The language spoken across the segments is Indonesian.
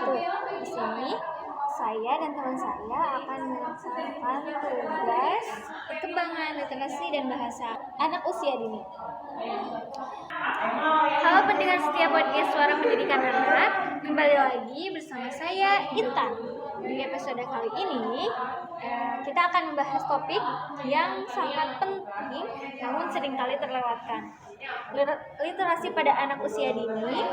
Di sini saya dan teman saya akan melaksanakan tugas perkembangan literasi dan bahasa anak usia dini. Halo pendengar setia podcast Suara Pendidikan Anak, kembali lagi bersama saya Intan. Di episode kali ini kita akan membahas topik yang sangat penting namun seringkali terlewatkan. Literasi pada anak usia dini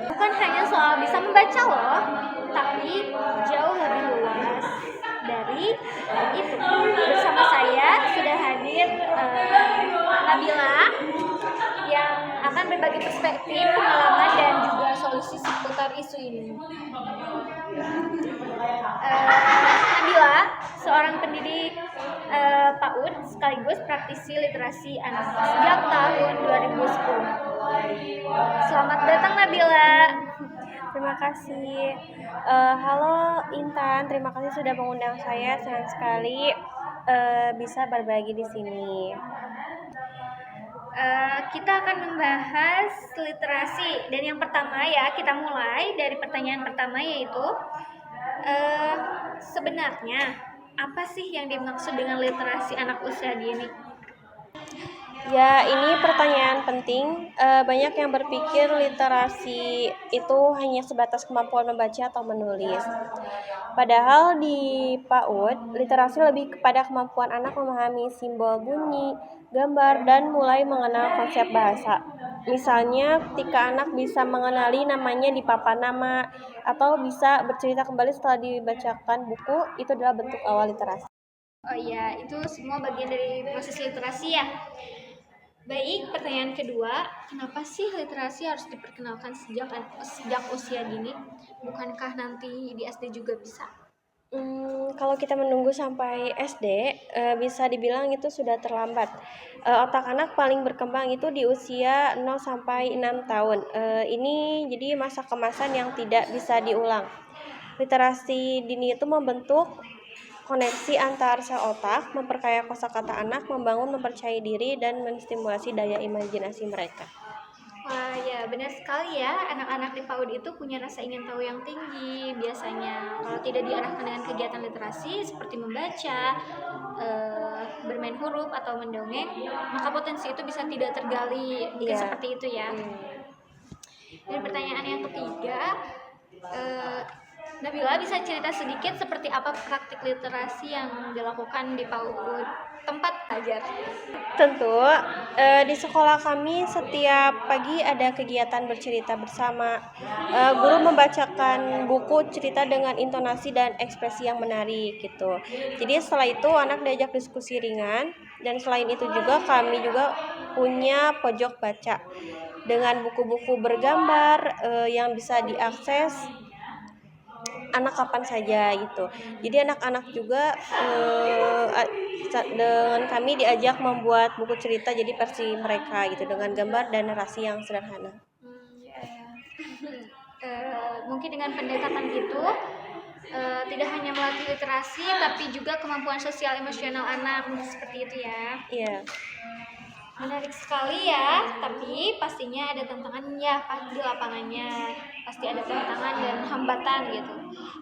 bukan hanya soal bisa membaca loh, tapi jauh lebih luas dari itu. Bersama saya sudah hadir Nabila yang akan berbagi perspektif, pengalaman, dan juga solusi seputar isu ini. Nabila, seorang pendidik PAUD sekaligus praktisi literasi anak sejak tahun 2010. Selamat datang Nabila. Terima kasih. Halo Intan, terima kasih sudah mengundang saya. Senang sekali bisa berbagi di sini. Kita akan membahas literasi, dan yang pertama ya, kita mulai dari pertanyaan pertama, yaitu sebenarnya apa sih yang dimaksud dengan literasi anak usia dini? Ya, ini pertanyaan penting. Banyak yang berpikir literasi itu hanya sebatas kemampuan membaca atau menulis. Padahal di PAUD, literasi lebih kepada kemampuan anak memahami simbol bunyi, gambar, dan mulai mengenal konsep bahasa. Misalnya, ketika anak bisa mengenali namanya di papan nama, atau bisa bercerita kembali setelah dibacakan buku, itu adalah bentuk awal literasi. Oh iya, itu semua bagian dari proses literasi ya. Baik, pertanyaan kedua, kenapa sih literasi harus diperkenalkan sejak usia dini? Bukankah nanti di SD juga bisa? Kalau kita menunggu sampai SD, bisa dibilang itu sudah terlambat. Otak anak paling berkembang itu di usia 0 sampai 6 tahun. Ini jadi masa kemasan yang tidak bisa diulang. Literasi dini itu membentuk koneksi antar sel otak, memperkaya kosakata anak, mempercayai diri, dan menstimulasi daya imajinasi mereka. Wah ya, benar sekali ya, anak-anak di PAUD itu punya rasa ingin tahu yang tinggi biasanya. Kalau tidak diarahkan dengan kegiatan literasi seperti membaca, bermain huruf, atau mendongeng, maka potensi itu bisa tidak tergali. Mungkin seperti itu ya. Dan pertanyaan yang ketiga, Nabila bisa cerita sedikit seperti apa praktik literasi yang dilakukan di PAUD tempat ajar? Tentu, di sekolah kami setiap pagi ada kegiatan bercerita bersama. Guru membacakan buku cerita dengan intonasi dan ekspresi yang menarik gitu. Jadi setelah itu anak diajak diskusi ringan, dan selain itu juga kami juga punya pojok baca dengan buku-buku bergambar yang bisa diakses anak kapan saja gitu. Jadi anak-anak juga dengan kami diajak membuat buku cerita jadi versi mereka gitu, dengan gambar dan narasi yang sederhana. Mungkin dengan pendekatan itu tidak hanya melatih literasi tapi juga kemampuan sosial emosional anak, seperti itu ya. Iya. Menarik sekali ya, tapi pastinya ada tantangannya di lapangannya. Pasti ada tantangan dan hambatan gitu.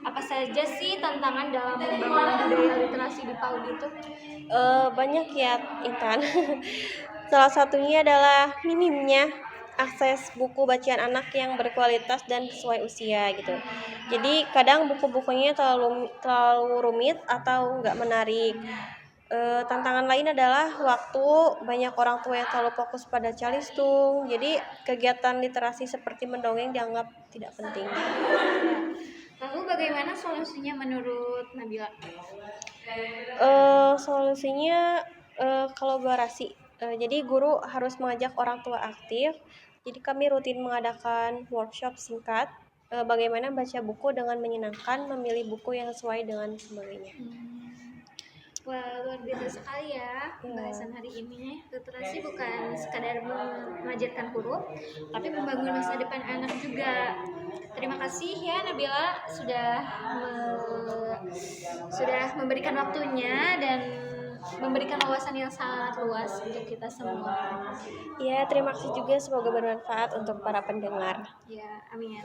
Apa saja sih tantangan dalam membangun budaya literasi di PAUD itu? Banyak ya, Intan. Salah satunya adalah minimnya akses buku bacaan anak yang berkualitas dan sesuai usia gitu. Jadi kadang buku-bukunya terlalu rumit atau nggak menarik. Tantangan lain adalah waktu. Banyak orang tua yang terlalu fokus pada calistung, jadi kegiatan literasi seperti mendongeng dianggap tidak penting. Lalu bagaimana solusinya menurut Nabila? Solusinya kolaborasi. Jadi guru harus mengajak orang tua aktif. Jadi kami rutin mengadakan workshop singkat bagaimana baca buku dengan menyenangkan, memilih buku yang sesuai dengan sebagainya. Wah, luar biasa sekali ya pembahasan hari ini. Literasi bukan sekadar mengajarkan huruf, tapi membangun masa depan anak juga. Terima kasih ya Nabila sudah memberikan waktunya dan memberikan memberikan wawasan yang sangat luas untuk kita semua. Ya, terima kasih juga, semoga bermanfaat untuk para pendengar. Ya, amin.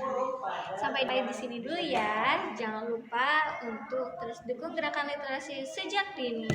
Sampai di sini dulu ya. Jangan lupa untuk terus dukung gerakan literasi sejak dini.